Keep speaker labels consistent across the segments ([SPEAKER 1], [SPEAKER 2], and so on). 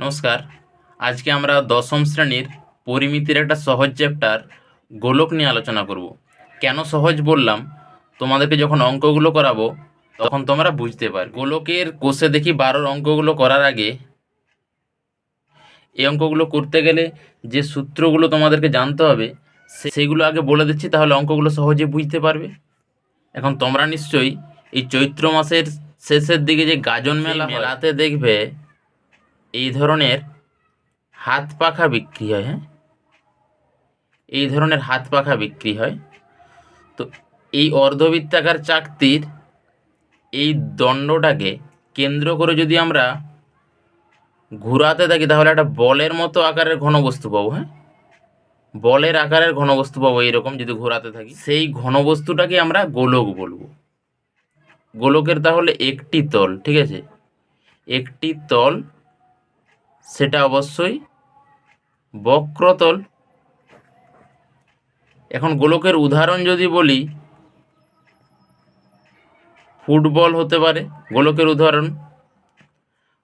[SPEAKER 1] নমস্কার। আজকে আমরা দশম শ্রেণীর পরিমিতির একটা সহজ চ্যাপ্টার গোলক নিয়ে আলোচনা করব। কেন সহজ বললাম, তোমাদেরকে যখন অঙ্কগুলো করাবো তখন তোমরা বুঝতে পারবে। গোলকের কোষে দেখি 12 অঙ্কগুলো করার আগে এই অঙ্কগুলো করতে গেলে যে সূত্রগুলো তোমাদেরকে জানতে হবে সেইগুলো আগে বলে দিচ্ছি, তাহলে অঙ্কগুলো সহজে বুঝতে পারবে। এখন তোমরা নিশ্চয়ই এই চৈত্র মাসের শেষের দিকে যে গাজন মেলাতে দেখবে এই ধরনের হাত পাখা বিক্রি হয়। হ্যাঁ, এই ধরনের হাত পাখা বিক্রি হয়। তো এই অর্ধবৃত্তাকার চাকতির এই দণ্ডটাকে কেন্দ্র করে যদি আমরা ঘোরাতে থাকি তাহলে একটা বলের মতো আকারের ঘনবস্তু পাবো। হ্যাঁ, বলের আকারের ঘনবস্তু পাবো এইরকম যদি ঘোরাতে থাকি। সেই ঘনবস্তুটাকে আমরা গোলক বলবো। গোলকের তাহলে একটি তল, ঠিক আছে, একটি তল, সেটা অবশ্যই বক্রতল। এখন গোলকের উদাহরণ যদি বলি, ফুটবল হতে পারে গোলকের উদাহরণ,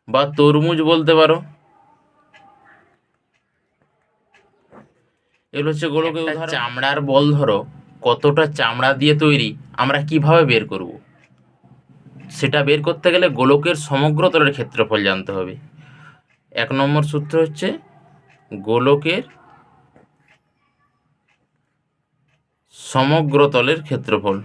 [SPEAKER 1] বা তরমুজ বলতে পারো। এগুলো হচ্ছে গোলকের উদাহরণ। চামড়ার বল ধরো কতটা চামড়া দিয়ে তৈরি আমরা কিভাবে বের করব? সেটা বের করতে গেলে গোলকের সমগ্র তলের ক্ষেত্রফল জানতে হবে। 1 নম্বর সূত্র হচ্ছে গোলকের সমগ্র তলের ক্ষেত্রফল।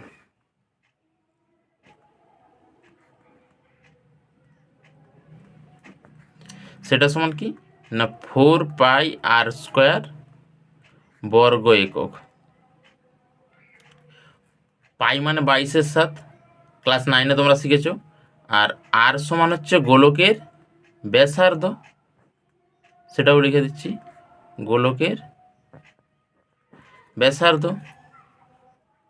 [SPEAKER 1] সেটা সমান কি না 4πr² বর্গ একক। পাই মানে 22/7, ক্লাস 9-এ তোমরা শিখেছ। আর আর সমান হচ্ছে গোলকের ব্যাসার্ধ, সেটাও লিখে দিচ্ছি, গোলকের ব্যাসার্ধ।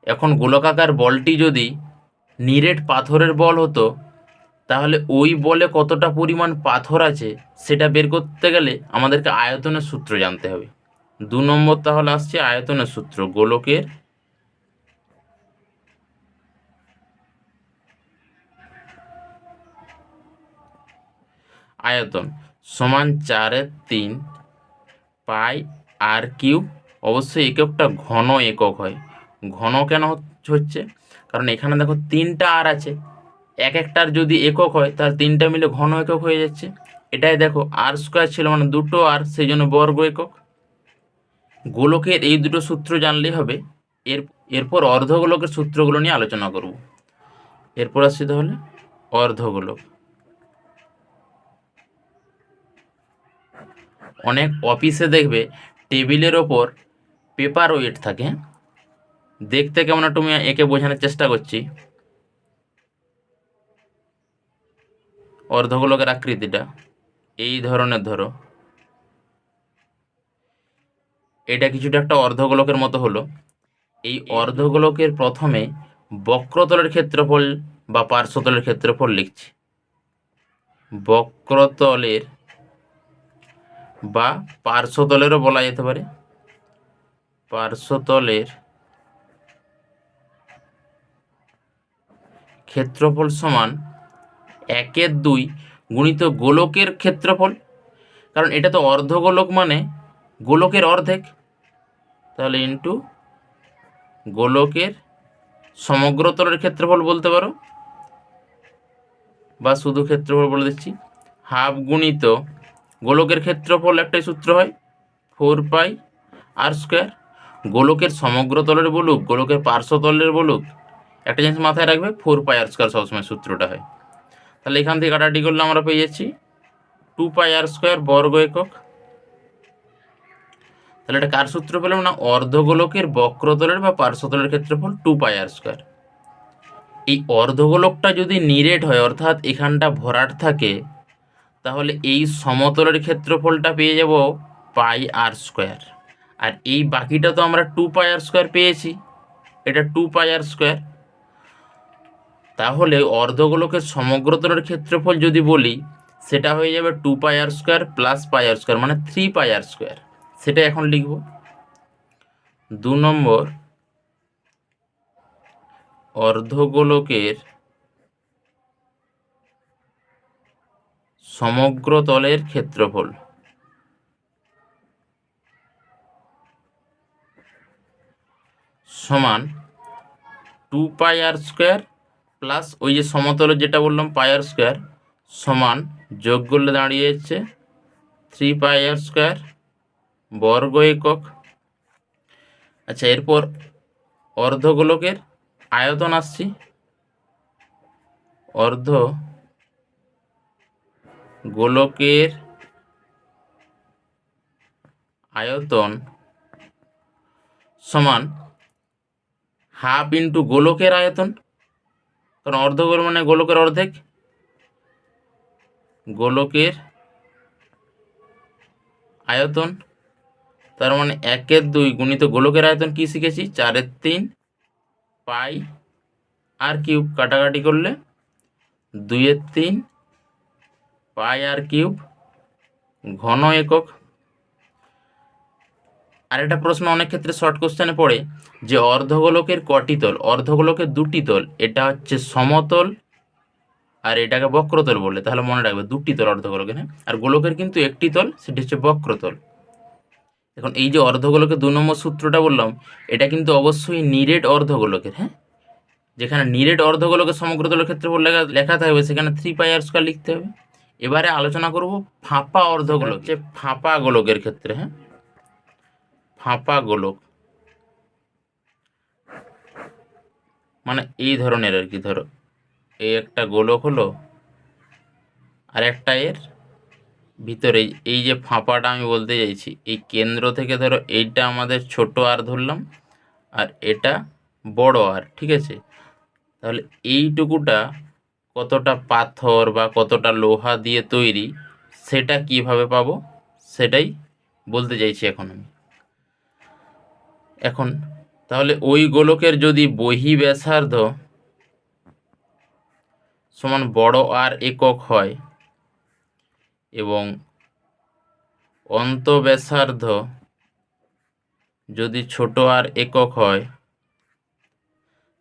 [SPEAKER 1] এখন গোলকাকার বলটি যদি নিরেট পাথরের বল হতো তাহলে ওই বলে কতটা পরিমাণ পাথর আছে সেটা বের করতে গেলে আমাদেরকে আয়তনের সূত্র জানতে হবে। 2 নম্বর তাহলে আসছে আয়তনের সূত্র। গোলকের আয়তন সমান 4/3 পাই r³ অবশ্যই এককটা ঘন একক হয়। ঘন কেন হচ্ছে? কারণ এখানে দেখো 3টা আর আছে, এক একটার যদি একক হয় তাহলে 3টা মিলে ঘন একক হয়ে যাচ্ছে। এটাই দেখো r² ছিল মানে 2টো আর, সেই জন্য বর্গ একক। গোলকের এই দুটো সূত্র জানলেই হবে। এরপর অর্ধগোলকের সূত্রগুলো নিয়ে আলোচনা করব। এরপর আসছে তাহলে অর্ধগোলক। অনেক অফিসে দেখবে টেবিলের ওপর পেপার ওয়েট থাকে। দেখতে কেমন একটু আমি একে বোঝানোর চেষ্টা করছি। অর্ধগোলকের আকৃতিটা এই ধরনের, ধরো এটা কিছুটা একটা অর্ধগোলকের মতো হলো। এই অর্ধগোলকের প্রথমে বক্রতলের ক্ষেত্রফল বা পার্শ্বতলের ক্ষেত্রফল লিখছি। বক্রতলের বা পার্শ্বতলেরও বলা যেতে পারে, পার্শ্বতলের ক্ষেত্রফল সমান 1/2 গুণিত গোলকের ক্ষেত্রফল। কারণ এটা তো অর্ধগোলক মানে গোলকের অর্ধেক, তাহলে ইন্টু গোলকের সমগ্র তলের ক্ষেত্রফল বলতে পারো, বা শুধু ক্ষেত্রফল বলে দিচ্ছি। হাফ গুণিত গোলকের ক্ষেত্রফল একটাই সূত্র হয় 4πr²। গোলকের সমগ্র তলের বলুক গোলকের পার্শ্বতলের বলুক, একটা জিনিস মাথায় রাখবে, 4πr² সবসময় সূত্রটা হয়। তাহলে এখান থেকে কাটাটি করলে আমরা পেয়ে যাচ্ছি 2πr² বর্গ একক। তাহলে এটা কার সূত্র পেলাম না অর্ধগোলকের বক্রতলের বা পার্শ্বতলের ক্ষেত্রফল 2πr²। এই অর্ধগোলকটা যদি নিরেট হয় অর্থাৎ এখানটা ভরাট থাকে তাহলে এই সমতলের ক্ষেত্রফলটা পেয়ে যাব πr²। আর এই বাকিটা তো আমরা 2πr² পেয়েছি, এটা 2πr²। তাহলে অর্ধগোলকের সমগ্রতলের ক্ষেত্রফল যদি বলি সেটা হয়ে যাবে 2πr² প্লাস πr², মানে 3πr²। সেটা এখন লিখব। 2 নম্বর অর্ধগোলকের সমগ্র তলের ক্ষেত্রফল সমান 2πr² প্লাস ওই যে সমতলের যেটা বললাম πr² সমান যোগ করলে দাঁড়িয়ে যাচ্ছে 3πr² বর্গ একক। আচ্ছা, এরপর অর্ধগোলকের আয়তন আসছি। অর্ধগোলকের আয়তন সমান হাফ ইন্টু গোলকের আয়তন, কারণ অর্ধগোল মানে গোলকের অর্ধেক। গোলকের আয়তন তার মানে 1/2 গুণিত গোলকের আয়তন কি শিখেছি, 4/3 পাই আর কিউব, কাটাকাটি করলে 2/3 পাই আর কিউব ঘন একক। আরেকটা প্রশ্ন অনেক ক্ষেত্রে শর্ট কোশ্চেনে পড়ে যে অর্ধগোলকের কটি তল? অর্ধগোলকের দুটি তল, এটা হচ্ছে সমতল আর এটাকে বক্রতল বলে। তাহলে মনে রাখবে দুটি তল অর্ধগোলকের, হ্যাঁ। আর গোলকের কিন্তু একটি তল, সেটি হচ্ছে বক্রতল। এখন এই যে অর্ধগোলকের 2 নম্বর সূত্রটা বললাম, এটা কিন্তু অবশ্যই নিরেট অর্ধগোলকের, হ্যাঁ। যেখানে নিরেট অর্ধগোলকের সমগ্র তলের ক্ষেত্রফল লেখা থাকবে সেখানে 3πr² লিখতে হবে। এবারে আলোচনা করব ফাঁপা অর্ধগোলক, যে ফাঁপা গোলকের ক্ষেত্রে, হ্যাঁ। ফাঁপা গোলক মানে এই ধরনের আর কি, ধরো এই একটা গোলক হলো আর একটা এর ভিতরে এই যে ফাঁপাটা আমি বলতে চাইছি, এই কেন্দ্র থেকে ধরো এইটা আমাদের ছোট আর ধরলাম আর এটা বড় আর, ঠিক আছে। তাহলে এইটুকুটা কতটা পাথর বা কতটা লোহা দিয়ে তৈরি সেটা কিভাবে পাবো সেটাই বলতে চাইছি এখন তাহলে ওই গোলকের যদি বহি ব্যাসার্ধ সমান বড় আর একক হয় এবং অন্ত ব্যাসার্ধ যদি ছোট আর একক হয়,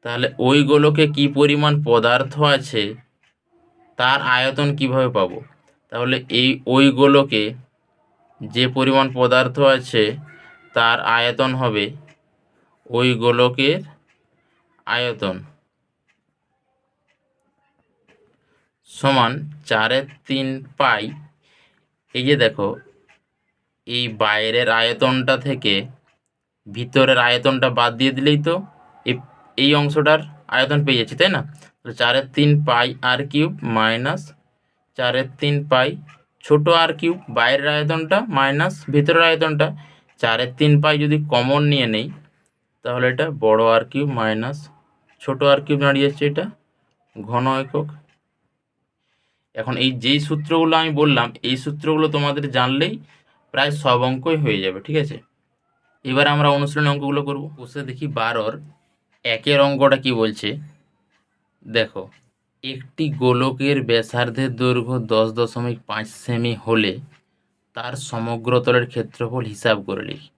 [SPEAKER 1] তাহলে ওই গোলকে কি পরিমাণ পদার্থ আছে তার আয়তন কিভাবে পাবো? তাহলে ওই গোলকে যে পরিমাণ পদার্থ আছে তার আয়তন হবে ওই গোলকের আয়তন সমান 4/3 পাই। এই যে দেখো, এই বাইরের আয়তনটা থেকে ভিতরের আয়তনটা বাদ দিয়ে দিলেই তো এই অংশটার আয়তন পেয়ে যাচ্ছি, তাই না? তাহলে 4/3 পাই আর কিউব মাইনাস 4/3 পাই ছোট আর কিউব, বাইরের আয়তনটা মাইনাস ভিতরের আয়তনটা। 4/3 পাই যদি কমন নিয়ে নেই তাহলে এটা বড় আর কিউব মাইনাস ছোট আর কিউব দাঁড়িয়ে যাচ্ছে এটা ঘন একক। এখন এই যেই সূত্রগুলো আমি বললাম এই সূত্রগুলো তোমাদের জানলেই প্রায় সব অঙ্কই হয়ে যাবে, ঠিক আছে। এবার আমরা অনুশীলনী অঙ্কগুলো করব। বসে দেখি 12 একের অঙ্কটা কি বলছে। দেখো, একটি গোলকের ব্যাসার্ধের দৈর্ঘ্য 10.5 সেমি হলে তার সমগ্র তলের ক্ষেত্রফল হিসাব করে লিখি।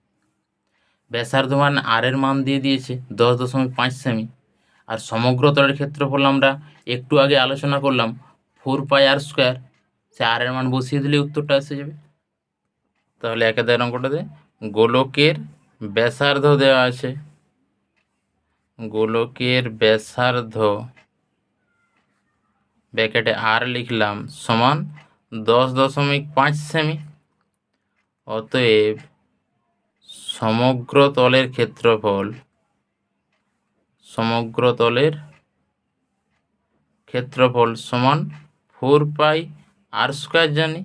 [SPEAKER 1] ব্যাসার্ধ মান আর এর মান দিয়ে দিয়েছে 10.5 সেমি, আর সমগ্র তলের ক্ষেত্রফল আমরা একটু আগে আলোচনা করলাম 4πr²। সে আর এর মান বসিয়ে দিলে উত্তরটা এসে যাবে। তাহলে 1 অঙ্কটাতে গোলকের ব্যাসার্ধ দেওয়া আছে, গোলকের ব্যাসার্ধ ব্র্যাকেটে আর লিখলাম সমান 10.5 সেমি। অতএব সমগ্র তলের ক্ষেত্রফল সমান 4πr² জানি,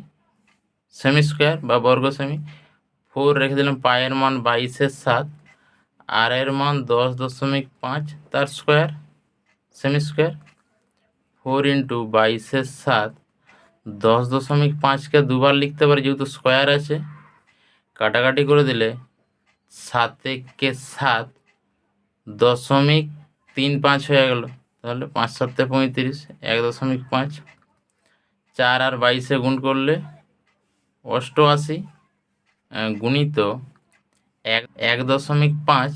[SPEAKER 1] সেমি স্কোয়ার বা বর্গ সেমি। 4 রেখে দিলাম, পায়ের মান 22/7, আর এর মান 10.5 তার স্কোয়ার সেমি স্কোয়ার। 4 ইন্টু 22/7, 10.5কে দুবার লিখতে পারি যেহেতু স্কোয়ার আছে। কাটাকাটি করে দিলে 7×7 .35 হয়ে গেল। তাহলে 5×7 = 35, 1.5। 4 আর 22-এ গুণ করলে 88 গুণিত 1.5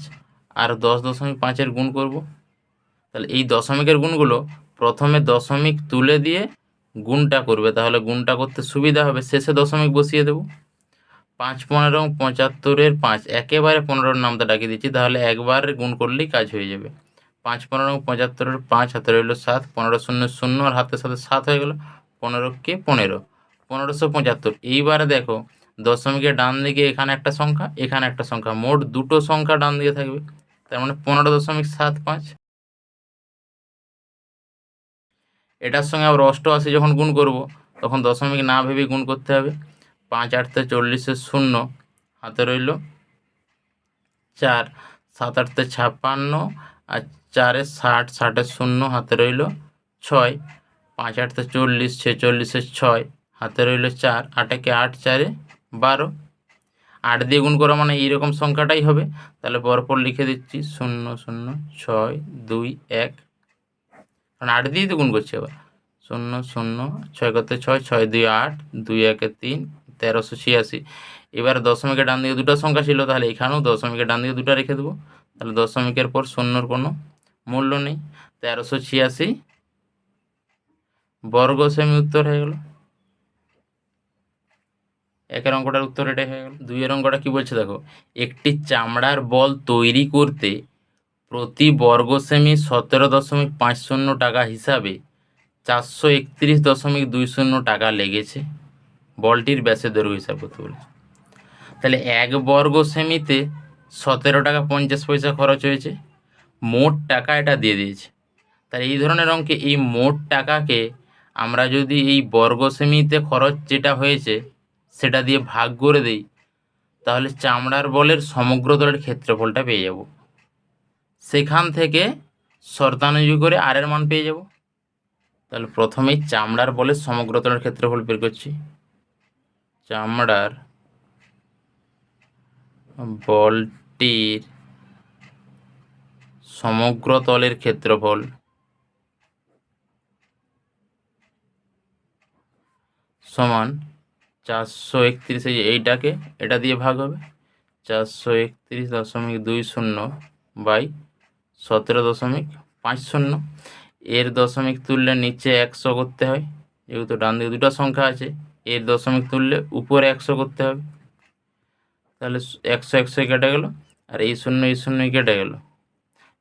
[SPEAKER 1] আর 10.5-এর গুণ করব। তাহলে এই দশমিকের গুণগুলো প্রথমে দশমিক তুলে দিয়ে গুণটা করবে, তাহলে গুণটা করতে সুবিধা হবে। শেষে দশমিক বসিয়ে দেবো। 5 15 75-এর 5, একেবারে 15-র নামটা ডাকিয়ে দিচ্ছি, তাহলে একবার গুণ করলেই কাজ হয়ে যাবে। 5 15 75-এর 5, হাতে রইল 7, 15 0 0, আর হাতের সাথে 7 হয়ে গেল, 15কে 15, 1575। এইবারে দেখো দশমিকের ডান দিকে এখানে একটা সংখ্যা, এখানে একটা সংখ্যা, মোট দুটো সংখ্যা ডান দিকে থাকবে, তার মানে 15.75। এটার সঙ্গে আবার 88 যখন গুণ করব, তখন দশমিক না ভেবে গুণ করতে হবে। 5 8 40-এর 0, হাতে রইল 4, 7 8 56, আর 4 60, 60-এর 0, হাতে রইল 6, 5 8 40, 46-এর 6, হাতে রইল 4, 8 8 4 12। 8 দিয়ে গুণ করা মানে এইরকম সংখ্যাটাই হবে, তাহলে পরপর লিখে দিচ্ছি 0 0 6 2 1, কারণ 8 দিয়েই তো গুণ করছি। আবার 0 0 6 করতে 6, 6 2 8, 2 1 3, 1386। এবার দশমিকের ডান দিকে দুটো সংখ্যা ছিল, তাহলে এখানেও দশমিকের ডান দিকে দুটো রেখে দেবো, তাহলে দশমিকের পর শূন্যর কোনো মূল্য নেই। 1386 বর্গ সেমি উত্তর হয়ে গেল। একের অঙ্কটার উত্তর এটাই হয়ে গেল। দুইয়ের অঙ্কটা কি বলছে দেখো, একটি চামড়ার বল তৈরি করতে প্রতি বর্গ সেমি 17.50 টাকা হিসাবে 431.20 টাকা লেগেছে। বলটির ব্যাসের দৈর্ঘ্য হিসাব করতে বলেছে। তাহলে 1 বর্গ সেমিতে 17 টাকা 50 পয়সা খরচ হয়েছে, মোট টাকা এটা দিয়ে দিয়েছে। তাহলে এই ধরনের অঙ্কে এই মোট টাকাকে আমরা যদি এই বর্গ সেমিতে খরচ যেটা হয়েছে সেটা দিয়ে ভাগ করে দিই, তাহলে চামড়ার বলের সমগ্র তলের ক্ষেত্রফলটা পেয়ে যাব। সেখান থেকে শর্তানুযায়ী করে আর এর মান পেয়ে যাব। তাহলে প্রথমেই চামড়ার বলের সমগ্র তলের ক্ষেত্রফল বের করছি। চামড়ার বলটির সমগ্র তলের ক্ষেত্রফল সমান 431, এইটাকে এটা দিয়ে ভাগ হবে, 431.20 বাই 17.50। এর দশমিক তুললে নিচে 100 করতে হয়, যেহেতু ডান দিকে দুটো সংখ্যা আছে। এর দশমিক তুললে উপরে 100 করতে হবে, তাহলে 100 100 কেটে গেল, আর এই 0 কেটে গেল।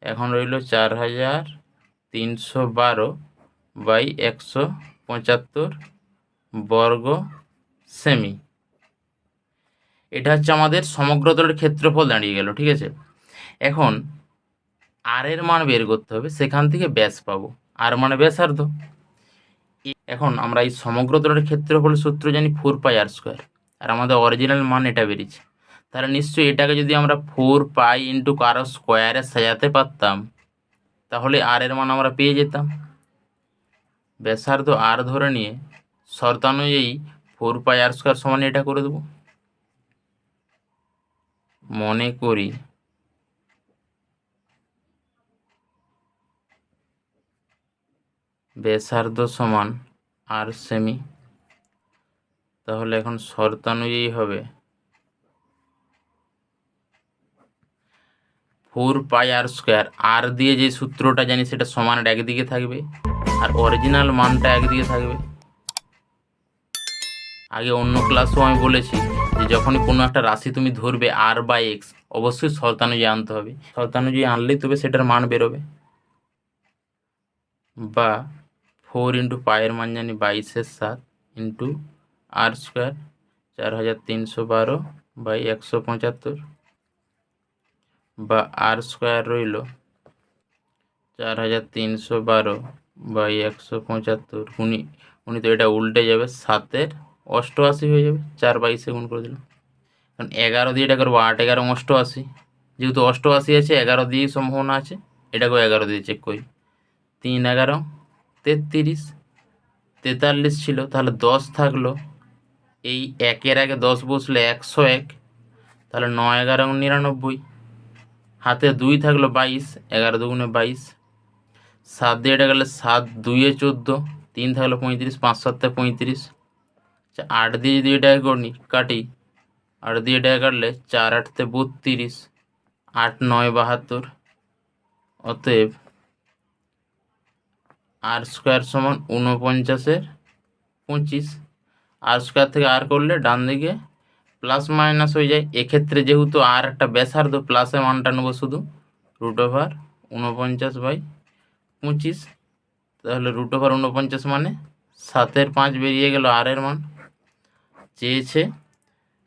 [SPEAKER 1] এখন রইল 4312 বাই 175 বর্গ সেমি। এটা হচ্ছে আমাদের সমগ্র তলের ক্ষেত্রফল দাঁড়িয়ে গেল, ঠিক আছে। এখন আর এর মান বের করতে হবে, সেখান থেকে ব্যাস পাবো, আর মানে ব্যাসার্ধ। এখন আমরা এই সমগ্র তলের ক্ষেত্রফল সূত্র জানি 4πr², আর আমাদের অরিজিনাল মান এটা বেরিয়েছে। তাহলে নিশ্চয়ই এটাকে যদি আমরা 4π × কারো স্কোয়ারে সাজাতে পারতাম, তাহলে আর এর মান আমরা পেয়ে যেতাম। ব্যাসার্ধ আর ধরে নিয়ে শর্তানুযায়ী 4πr² সমান এটা করে দেবো। মনে করি ব্যাসার্ধ সমান আর সেমি, তাহলে এখন শর্তানুযায়ী হবে 4πr²। আর দিয়ে যে সূত্রটা জানি সেটা সমানের একদিকে থাকবে, আর অরিজিনাল মানটা একদিকে থাকবে। আগে অন্য ক্লাসেও আমি বলেছি যে যখনই কোনো একটা রাশি তুমি ধরবে r/x, অবশ্যই শর্তানুযায়ী আনতে হবে। শর্তানুযায়ী আনলেই তবে সেটার মান বেরোবে। বা 4 × π এর মান জানি 22/7 × r², 4312 বাই 175, বা r² রইল 4312 বাই 175 উনি তো এটা উল্টে যাবে, 7-88 হয়ে যাবে, 4/22 গুণ করে দিলাম। কারণ 11 দিয়ে এটা করবো 8 11 88, যেহেতু 88 আছে 11 দিয়েই সম্ভাবনা আছে, এটাকেও 11 দিয়ে চেক করি। 3 11 33, 43 ছিল, তাহলে 10 থাকলো, এই 1-এর আগে 10 বসলে 101, তাহলে 9 11 99, হাতে 2 থাকলো 22, 11 2 22, 7 দিয়ে এটা গেলে 7 2 14, 3 থাকলো 35, 5 7 35। আচ্ছা 8 দিয়ে যদি এটাকে করি কাটি, 8 দিয়ে এটাকে কাটলে 4 8 32, 8 9 72। অতএব r² সমান 49-এর 25, আর স্কোয়ার থেকে আর করলে ডান দিকে প্লাস মাইনাস হয়ে যায়। এক্ষেত্রে যেহেতু আর একটা ব্যাসার্ধ, প্লাসের মানটা নেবো শুধু √49/25, তাহলে √49 মানে 7/5 বেরিয়ে গেল আর এর মান। চেয়েছে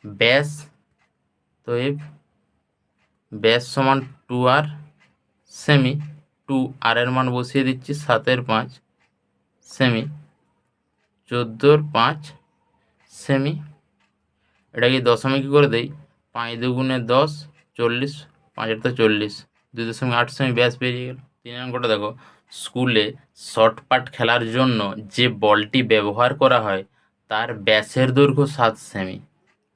[SPEAKER 1] ব্যাস, তো ব্যাস সমান 2r সেমি, 2r এর মান বসিয়ে দিচ্ছি 7/5 সেমি, 14/5 সেমি। এটাকে দশমিক করে দেই, 5 দুগুণে 10, 40, 5 তো 40, 2.8 সেমি ব্যাস বেরিয়ে গেল। 3 অঙ্কটা দেখো, স্কুলে শর্ট পাট খেলার জন্য যে বলটি ব্যবহার করা হয় তার ব্যাসের দৈর্ঘ্য 7 সেমি।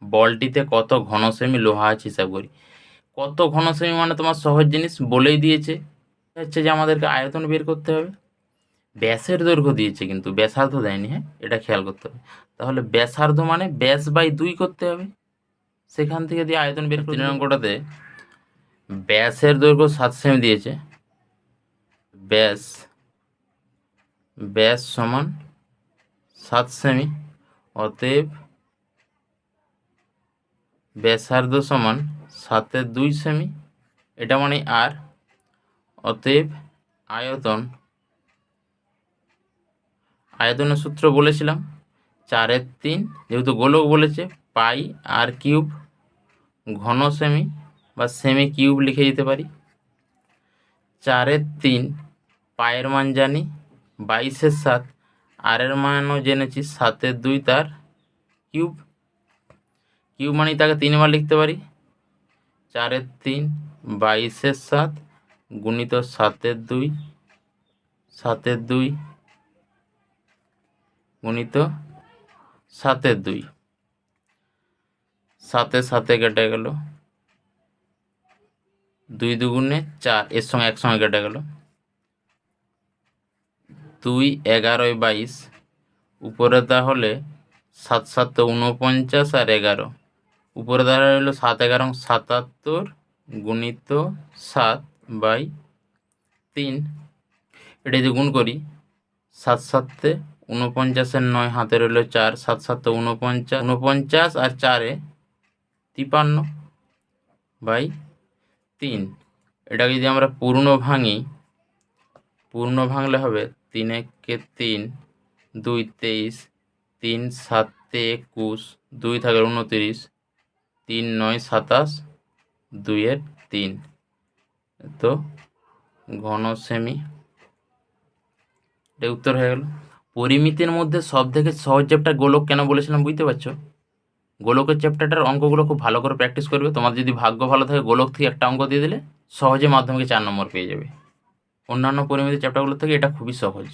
[SPEAKER 1] বলটিতে কত ঘন সেমি লোহা আছে হিসাব করি। কত ঘন সেমি মানে তোমার সহজ জিনিস বলেই দিয়েছে, হচ্ছে যে আমাদেরকে আয়তন বের করতে হবে। ব্যাসের দৈর্ঘ্য দিয়েছে কিন্তু ব্যাসার্ধ দেয়নি, হ্যাঁ এটা খেয়াল করতে হবে। তাহলে ব্যাসার্ধ মানে ব্যাস বাই 2 করতে হবে, সেখান থেকে দিয়ে আয়তন বের করে। 3 অঙ্কটাতে ব্যাসের দৈর্ঘ্য 7 সেমি দিয়েছে, ব্যাস ব্যাস সমান 7 সেমি, অতএব ব্যাসার্ধ সমান 7/2 সেমি, এটা মানে আর। অতএব আয়তনের সূত্র বলেছিলাম 4/3, যেহেতু গোলক বলেছে পাই আর কিউব ঘন সেমি বা সেমি কিউব লিখে দিতে পারি। 4/3 পায়ের মান জানি 22/7, আর এর মানও জেনেছি 7/2 তার কিউব। কিউব মানে তাকে 3বার লিখতে পারি, 4/3 22/7 গুণিত 7/2, 7/2 গুণিত 7/2, 7 7 কেটে গেল, 2 দুগুণে 4, এর সঙ্গে একসঙ্গে কেটে গেল, 2 11 22, উপরে তাহলে 7 7 49 আর 11, উপরে দাঁড়া রইল 7 11 77 গুণিত 7/3। এটা যদি গুণ করি, 7 7 49 9, হাতে রইল 4, 7 7 49, 49 আর 4 53/3। এটাকে যদি আমরা পূর্ণ ভাঙলে হবে 3 1 3, 2 23, 3 7 21, 2 থাকে 29, 3 9 27, 2/3, তো ঘন সেমি। এটা উত্তর হয়ে গেল। পরিমিতির মধ্যে সব থেকে সহজ চ্যাপ্টার গোলক কেন বলেছিলাম বুঝতে পারছো? গোলকের চ্যাপ্টারটার অঙ্কগুলো খুব ভালো করে প্র্যাকটিস করবে। তোমাদের যদি ভাগ্য ভালো থাকে গোলক থেকে একটা অঙ্ক দিয়ে দিলে সহজে মাধ্যমিকে 4 নম্বর পেয়ে যাবে। অন্যান্য পরিমিতির চ্যাপ্টারগুলো থেকে এটা খুবই সহজ।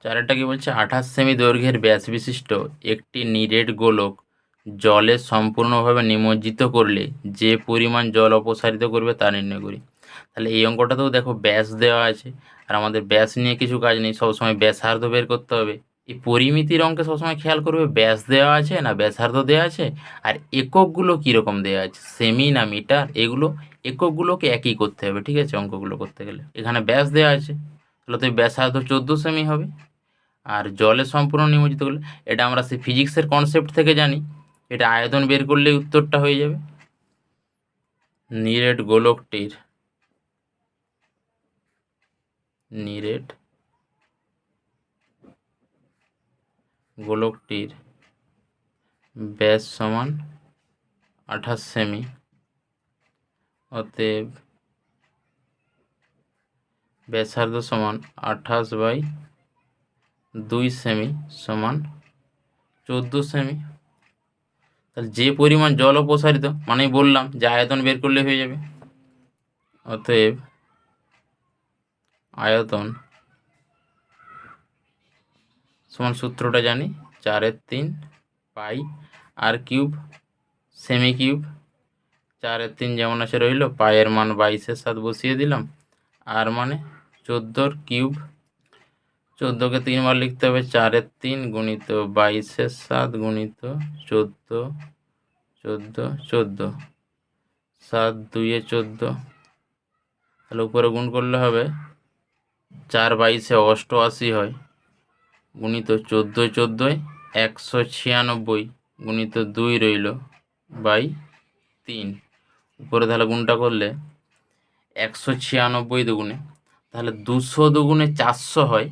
[SPEAKER 1] 4টা কি বলছে, 28 সেমি দৈর্ঘ্যের ব্যাস বিশিষ্ট একটি নিরেট গোলক জলে সম্পূর্ণভাবে নিমজ্জিত করলে যে পরিমাণ জল অপসারিত করবে তা নির্ণয় করি। তাহলে এই অঙ্কটাতেও দেখো ব্যাস দেওয়া আছে, আর আমাদের ব্যাস নিয়ে কিছু কাজ নেই, সবসময় ব্যাসার্ধ বের করতে হবে। এই পরিমিতির অঙ্কে সবসময় খেয়াল করবে ব্যাস দেওয়া আছে না ব্যাসার্ধ দেওয়া আছে, আর এককগুলো কীরকম দেওয়া আছে, সেমি না মিটার, এগুলো এককগুলোকে একই করতে হবে, ঠিক আছে, অঙ্কগুলো করতে গেলে। এখানে ব্যাস দেওয়া আছে, তাহলে তো ব্যাসার্ধ 14 সেমি হবে। আর জলে সম্পূর্ণ নিমজ্জিত করলে, এটা আমরা সেই ফিজিক্সের কনসেপ্ট থেকে জানি, এটা আয়তন বের করলেই উত্তরটা হয়ে যাবে। নিরেট গোলকটির ব্যাস সমান 28 সেমি, অতএব ব্যাসার্ধ সমান 28/2 সেমি সমান 14 সেমি। তাহলে যে পরিমাণ জল অপসারিত, মানেই বললাম যে আয়তন বের করলে হয়ে যাবে। অতএব আয়তন সমান সূত্রটা জানি 4/3 পাই আর কিউব সেমি কিউব, 4/3 যেমন আছে রইল, পায়ের মান 22/7 বসিয়ে দিলাম, আর মানে 14 কিউব, 14কে 3বার লিখতে হবে, 4/3 গুণিত 22/7 গুণিত 14, 14 14, 7 2 14, তাহলে উপরে গুণ করলে হবে 4 22 88 হয়, গুণিত 14 14 196 গুণিত 2 রইল বাই 3। উপরে তাহলে গুণটা করলে 196 দুগুণে, তাহলে 200 দুগুণে 400 হয়,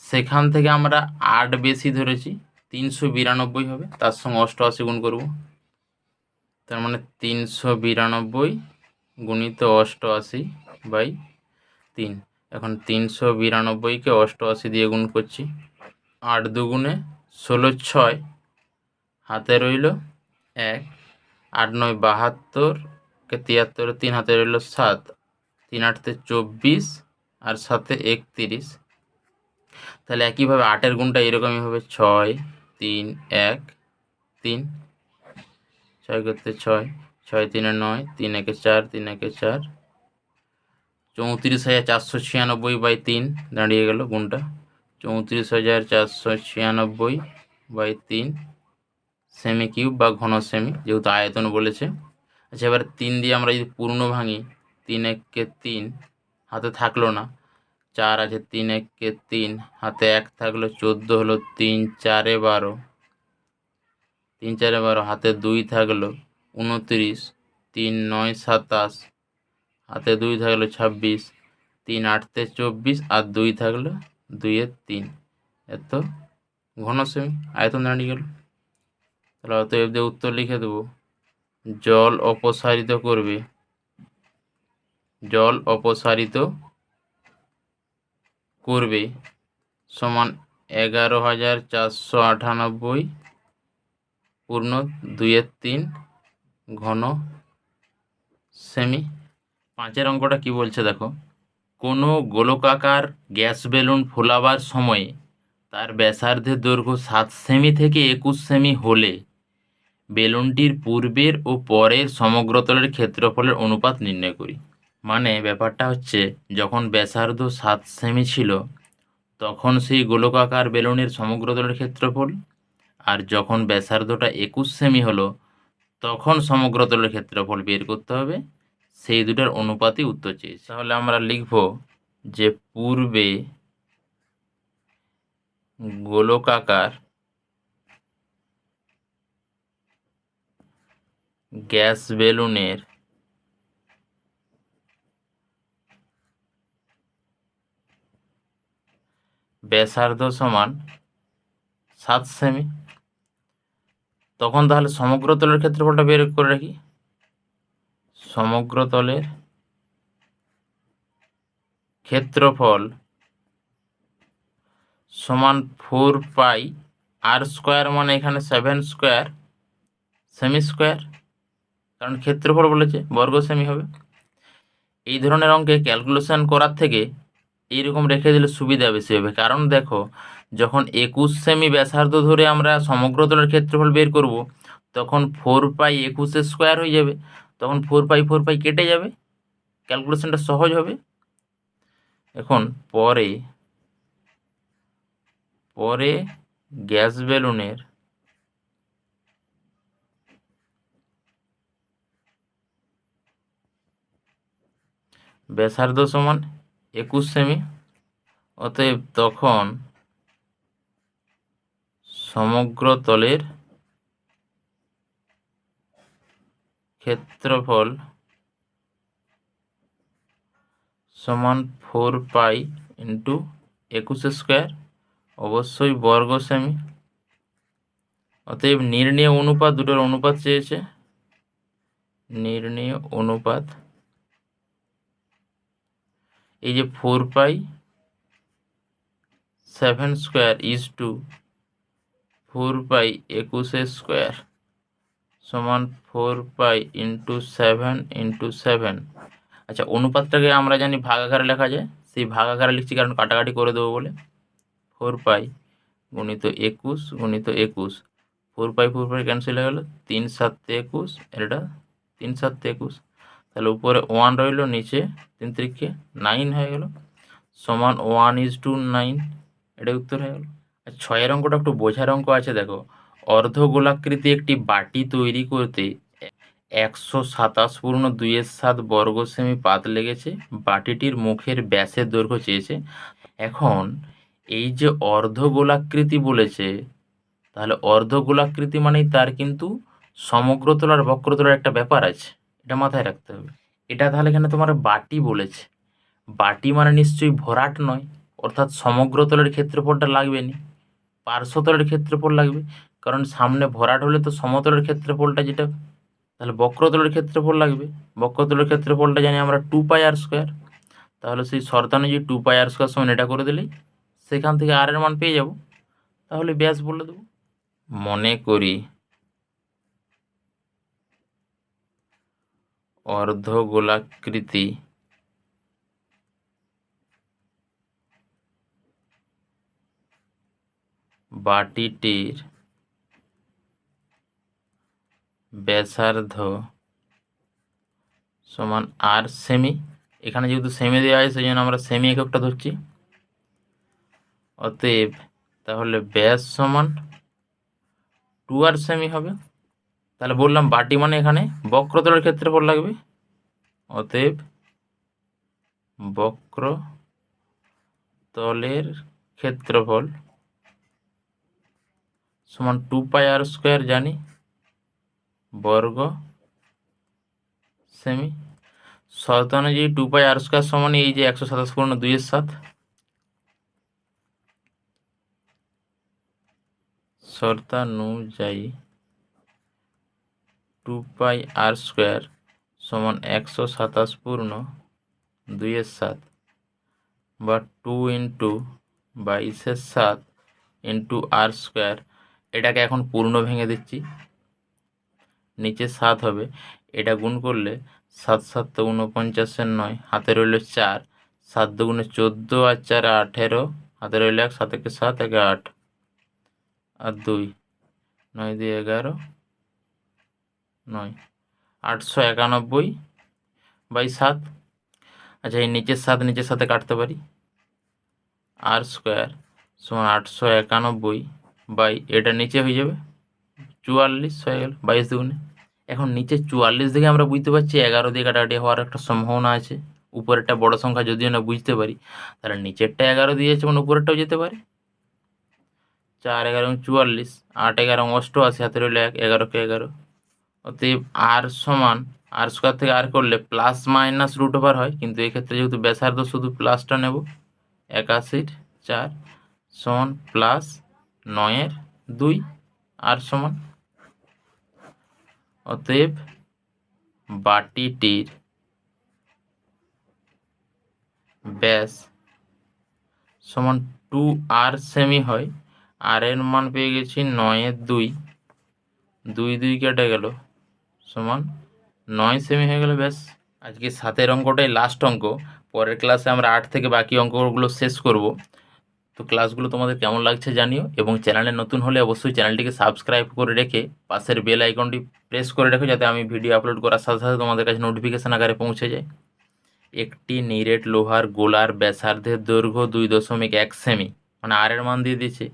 [SPEAKER 1] সেখান থেকে আমরা 8 বেশি ধরেছি, 392 হবে, তার সঙ্গে 88 গুণ করব, তার মানে 392 গুণিত 88 বাই 3। এখন 392কে 88 দিয়ে গুণ করছি, 8 দুগুণে 16, 6 হাতে রইল 1, 8 9 72 কে 73, 3 হাতে রইল 7, 3 8 24 আর 7 31। তাহলে একইভাবে 8-এর গুণটা এরকমই হবে, 6 3 1 3, 6 করতে 6, 6 3 9, 3 1 4, 3 1 4, 34,496 বাই 3 দাঁড়িয়ে গেল গুণটা, 34,496 বাই 3 সেমি কিউব বা ঘন সেমি, যেহেতু আয়তন বলেছে। আচ্ছা, এবার 3 দিয়ে আমরা যদি পূর্ণ ভাঙি, 3 1 3 হাতে থাকলো না, 4 আছে, 3 1 3 হাতে 1 থাকলো, 14 হলো, 3 4 12, 3 4 12 হাতে 2 থাকলো, 29, 3 9 27 হাতে 2 থাকলো, 26, 3 8 24 আর 2 থাকলো, 2 3, এত ঘন সেমি আয়তন দাঁড়িয়ে গেল। তাহলে অতএব দিয়ে উত্তর লিখে দেবো, জল অপসারিত করবে, জল অপসারিত করবে সমান 11,498 পূর্ণ 2 3 ঘন সেমি। 5-এর অঙ্কটা কি বলছে দেখো, কোনো গোলকাকার গ্যাস বেলুন ফোলাবার সময়ে তার ব্যাসার্ধের দৈর্ঘ্য 7 সেমি থেকে 21 সেমি হলে বেলুনটির পূর্বের ও পরের সমগ্রতলের ক্ষেত্রফলের অনুপাত নির্ণয় করি। মানে ব্যাপারটা হচ্ছে, যখন ব্যাসার্ধ 7 সেমি ছিল তখন সেই গোলকাকার বেলুনের সমগ্রতলের ক্ষেত্রফল, আর যখন ব্যাসার্ধটা 21 সেমি হলো তখন সমগ্রতলের ক্ষেত্রফল বের করতে হবে, সেই দুটার অনুপাতই উত্তর চেয়েছে। তাহলে আমরা লিখব যে পূর্বে গোলকাকার গ্যাস বেলুনের ব্যাসার্ধ সমান 7 সেমি। তখন তাহলে সমগ্রতলের ক্ষেত্রফলটা বের করে রাখি, সমগ্রতলের ক্ষেত্রফল সমান 4 পাই আর স্কোয়ার, মানে এখানে 7 স্কোয়ার সেমি স্কোয়ার, কারণ ক্ষেত্রফল বলেছে, বর্গ সেমি হবে। এই ধরনের অঙ্কে ক্যালকুলেশন করার থেকে এইরকম রেখে দিলে সুবিধা বেশি হবে, কারণ দেখো যখন 21 সেমি ব্যাসার্ধ ধরে আমরা সমগ্রতলের ক্ষেত্রফল বের করব তখন 4 পাই 21 স্কোয়ার হয়ে যাবে, তখন 4 পাই কেটে যাবে, ক্যালকুলেশনটা সহজ হবে। এখন পরে গ্যাস বেলুনের ব্যাসার্ধ সমান 21 সেমি, অতএব তখন সমগ্রতলের ক্ষেত্রফল সমান 4 পাই ইন্টু 21 স্কোয়ার, অবশ্যই বর্গ সেমি। অতএব নির্ণেয় অনুপাত, দুটোর অনুপাত চেয়েছে, নির্ণেয় অনুপাত এই যে 4 pi 7 square is to 4 pi 21 square সমান 4 পাই ইন্টু 7 ইন্টু 7। আচ্ছা, অনুপাতটাকে আমরা জানি ভাগাকারে লেখা যায়, সেই ভাগাকারে লিখছি কারণ কাটাকাটি করে দেবো বলে। 4 পাই গুণিত 21 গুণিত 21, 4 পাই ক্যান্সেল হয়ে গেল, 3 7 21, এটা 3 7 21, তাহলে উপরে 1 রইল, নিচে 3 3 9 হয়ে গেল, সমান 1:9, এটা উত্তর হয়ে গেল। আর 6-এর অঙ্কটা একটু বোঝার অঙ্ক আছে, দেখো অর্ধগোলাকৃতি একটি বাটি তৈরি করতে 127 পূর্ণ 2/7 বর্গ সেমি পাত লেগেছে, বাটিটির মুখের ব্যাসের দৈর্ঘ্য চেয়েছে। এখন এই যে অর্ধগোলাকৃতি বলেছে, তাহলে অর্ধগোলাকৃতি মানেই তার কিন্তু সমগ্রতল আর বক্রতলের একটা ব্যাপার আছে, এটা মাথায় রাখতে হবে। এটা তাহলে এখানে তোমার বাটি বলেছে, বাটি মানে নিশ্চয়ই ভরাট নয়, অর্থাৎ সমগ্রতলের ক্ষেত্রফলটা লাগবে নি, পার্শ্বতলের ক্ষেত্রফল লাগবে, কারণ সামনে ভরাট হলে তো সমতলের ক্ষেত্রফলটা যেটা, তাহলে বক্রতলের ক্ষেত্রফল লাগবে। বক্রতলের ক্ষেত্রফলটা জানি আমরা 2πr²। তাহলে সেই শর্তানুযায়ী 2πr² সমান এটা করে দিলেই সেখান থেকে আর এর মান পেয়ে যাব, তাহলে ব্যাস বলে দেবো। মনে করি অর্ধগোলাকৃতি বাটিটির ব্যাসার্ধ সমান আর সেমি। এখানে যেহেতু সেমি দেওয়া আছে সেই জন্য আমরা সেমি এককটা ধরছি। অতএব তাহলে ব্যাস সমান 2r সেমি হবে। তাহলে বললাম বাটি মানে এখানে বক্রতলের ক্ষেত্রফল লাগবে, অতএব বক্রতলের ক্ষেত্রফল সমান 2πr² জানি বর্গ সেমি। শর্তানুযায়ী 2πr² সমান এই যে 127/2/7, শর্তানুযায়ী 2πr² সমান 127/2/7 বা 2×22/7 এটাকে এখন পূর্ণ ভেঙে দিচ্ছি, নিচে 7 হবে, এটা গুণ করলে 7 7 তো 49/9, হাতে রইল 4, 7 2 14 আর 4 18, হাতে রইল 1, 7 1 7 1 8 আর 2 9 2 11 9, 891/7। আচ্ছা এই নিচের 7 নিচের সাথে কাটতে পারি, r² সমান 891 এটা নিচে হয়ে যাবে 44 হয়ে গেল 22 দুগুণে। এখন নিচে 44 দেখে আমরা বুঝতে পারছি 11 দিয়ে কাটাকাটি হওয়ার একটা সম্ভাবনা আছে। উপরেরটা বড় সংখ্যা যদিও না বুঝতে পারি, তাহলে নিচেরটা 11 দিয়েছে মানে উপরেরটাও যেতে পারে। 4 11 44, 8 11 88, হাতে রইল 1, 11 কে 11। অতএব আর সমান r² থেকে আর করলে প্লাস মাইনাস √ওভার হয়, কিন্তু এক্ষেত্রে যেহেতু ব্যাসার্ধ শুধু প্লাসটা নেব, 81/4 সমান প্লাস 9/2 আর সমান। অতএব বাটিটির ব্যাস সমান 2r সেমি হয়। আর এর মান পেয়ে গেছি 9/2, 2 2 কেটে গেল সমান 9 সেমি হয়ে গেল ব্যাস। আজকে 7 অঙ্কটাই লাস্ট অঙ্ক, পরের ক্লাসে আমরা 8 থেকে বাকি অঙ্কগুলো শেষ করব। তো ক্লাসগুলো তোমাদের কেমন লাগছে জানিও, এবং চ্যানেলে নতুন হলে অবশ্যই চ্যানেলটিকে সাবস্ক্রাইব করে রেখে পাশের বেল আইকনটি প্রেস করে রেখো, যাতে আমি ভিডিও আপলোড করার সাথে সাথে তোমাদের কাছে নোটিফিকেশান আকারে পৌঁছে যায়। একটি নিরেট লোহার গোলার ব্যাসার্ধের দৈর্ঘ্য 2.1 সেমি, মানে আর এর মান দিয়ে দিয়েছে,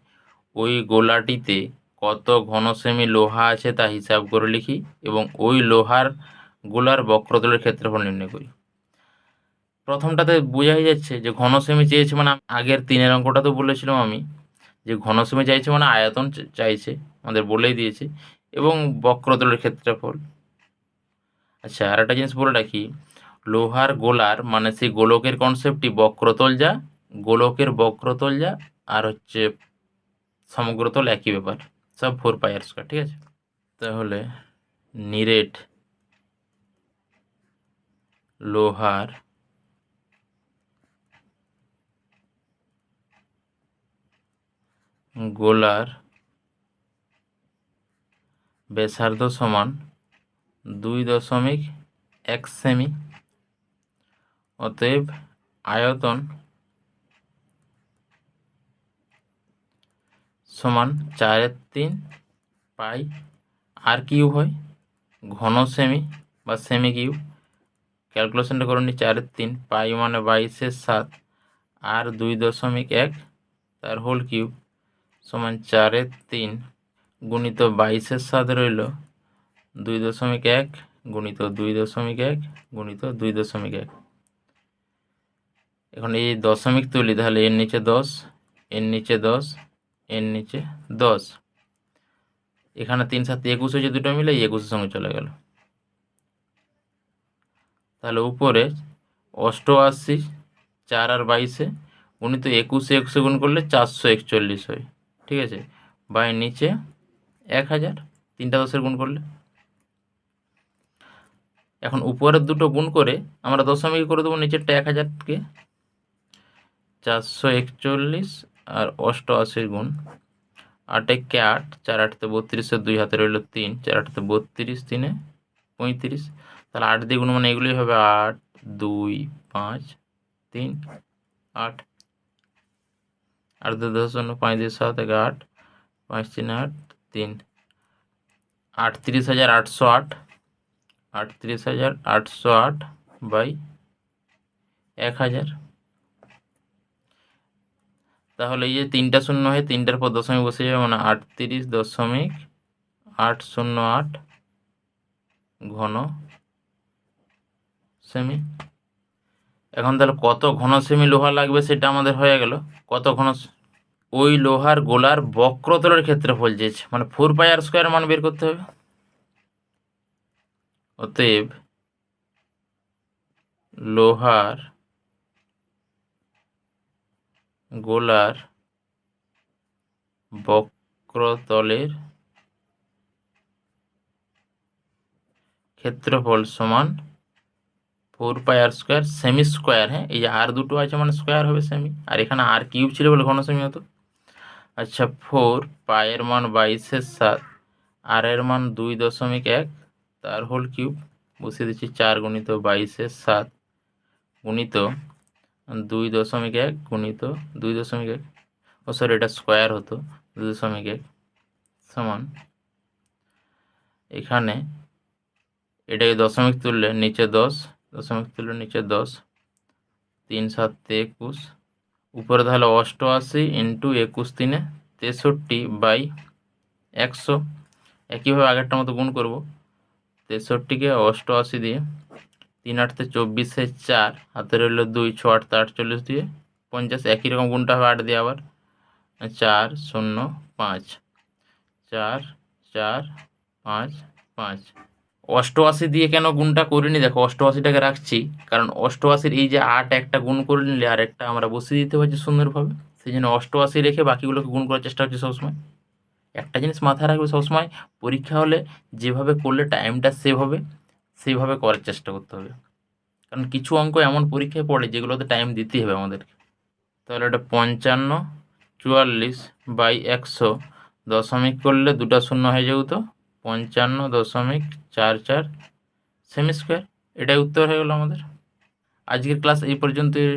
[SPEAKER 1] ওই গোলাটিতে কত ঘন সেমি লোহা আছে তা হিসাব করে লিখি, এবং ওই লোহার গোলার বক্রতলের ক্ষেত্রফল নির্ণয় করি। প্রথমটাতে বোঝাই যাচ্ছে যে ঘন সেমি চেয়েছে, মানে আগের 3 অঙ্কটা তো বলেছিলাম আমি যে ঘন সেমি চাইছে মানে আয়তন চাইছে, আমাদের বলেই দিয়েছে, এবং বক্রতলের ক্ষেত্রফল। আচ্ছা আর একটা জিনিস বলে রাখি, লোহার গোলার মানে সেই গোলকের কনসেপ্টটি বক্রতল যা, গোলকের বক্রতল যা, আর হচ্ছে সমগ্রতল একই ব্যাপার, সব 4πr², ঠিক আছে। তাহলে নিরেট লোহার গোলার ব্যাসার্ধ সমান 2.1 সেমি। অতএব আয়তন সমান 4/3 পাই আর কিউব হয়, ঘন সেমি বা সেমি কিউব। ক্যালকুলেশনটা করে নিই, 4/3 পাই মানে 22/7 আর 2.1 তার হোল কিউব সমান 4/3 গুণিত 22/7 রইল 2.1 গুণিত 2.1 গুণিত 2.1। এখন এই দশমিক তুলি, তাহলে এর নিচে 10, এর নিচে 10, এর নিচে 10, এখানে 3 7 21 হয়েছে, দুটো মিলে 21-এর সঙ্গে চলে গেল। তাহলে উপরে 88, 4 আর 22-এ গুণিত 21-এ গুণ করলে 441 হয়, ঠিক আছে, বাই নিচে 1000, 3টা 10-এর গুণ করলে। এখন উপরের দুটো গুণ করে আমরা দশমিক করে দেবো নিচেরটা 1000-কে। 441 আর 88 গুণ 8 একে 8, 4 8-তে 32, 2 হাতে রইল 3, 4 8-তে 32, 3-এ 35। তাহলে 8 দিয়ে গুণ মানে এগুলোই হবে 8 2 5 3 8, 8 2 10 শূন্য, 5 2 7, 1 8, 5 3 8 3, 38,808, 38,808 বাই 1000। তাহলে এই যে 3টা শূন্য হয়, 3টার পর দশমিক বসে যাবে, মানে 38.808 ঘন সেমি। এখন তাহলে কত ঘন সেমি লোহা লাগবে সেটা আমাদের হয়ে গেল। কত ঘন, ওই লোহার গোলার বক্রতলের ক্ষেত্রফল চেয়েছে, মানে 4πr² মান বের করতে হবে। অতএব লোহার গোলার বক্রতলের ক্ষেত্রফল সমান 4πr², সেমি স্কোয়ার। হ্যাঁ, এই যে আর দুটো আছে মানে স্কোয়ার হবে সেমি, আর এখানে আর কিউব ছিল বলে ঘন সেমি হতো। আচ্ছা, 4 পায়ের মান 22/7, আর এর মান 2.1, তার হোল কিউব বসিয়ে দিচ্ছি। 4 গুণিত 22/7 গুণিত 2.1 গুণিত 2.1, ও সরি এটা স্কোয়ার হতো, 2.1 সমান, এখানে এটাকে দশমিক তুললে নিচে 10, দশমিক তুললে নিচে 10, 3 7 21, উপরে তাহলে 88 ইন্টু 21 3 63 বাই 100। একইভাবে আগেরটার মতো গুণ করব, 63-কে 88 দিয়ে, 3 8 24, 4 হাতে রইল 2, 6 8 48 দিয়ে 50, একই রকম গুণটা হবে 8 দিয়ে আবার, 4 0 5, 4 4 5 5। 88 দিয়ে কেন গুণটা করিনি দেখো, 88টাকে রাখছি কারণ 88-র এই যে 8 একটা গুণ করে নিলে আর একটা আমরা বসিয়ে দিতে পারছি সুন্দরভাবে, সেই জন্য 88 রেখে বাকিগুলোকে গুণ করার চেষ্টা হচ্ছে সবসময়। একটা জিনিস মাথায় রাখবে সবসময়, পরীক্ষা হলে যেভাবে করলে টাইমটা সেভ হবে সেইভাবে করার চেষ্টা করতে হবে, কারণ কিছু অঙ্ক এমন পরীক্ষায় পড়ে যেগুলোতে টাইম দিতেই হবে আমাদেরকে। তাহলে এটা 55/44 দশমিক করলে দুটা শূন্য হয়ে যাবে, তো 55.44 সেমি স্কোয়ার। এটাই উত্তর হয়ে গেল আমাদের। আজকের ক্লাস এই পর্যন্তই।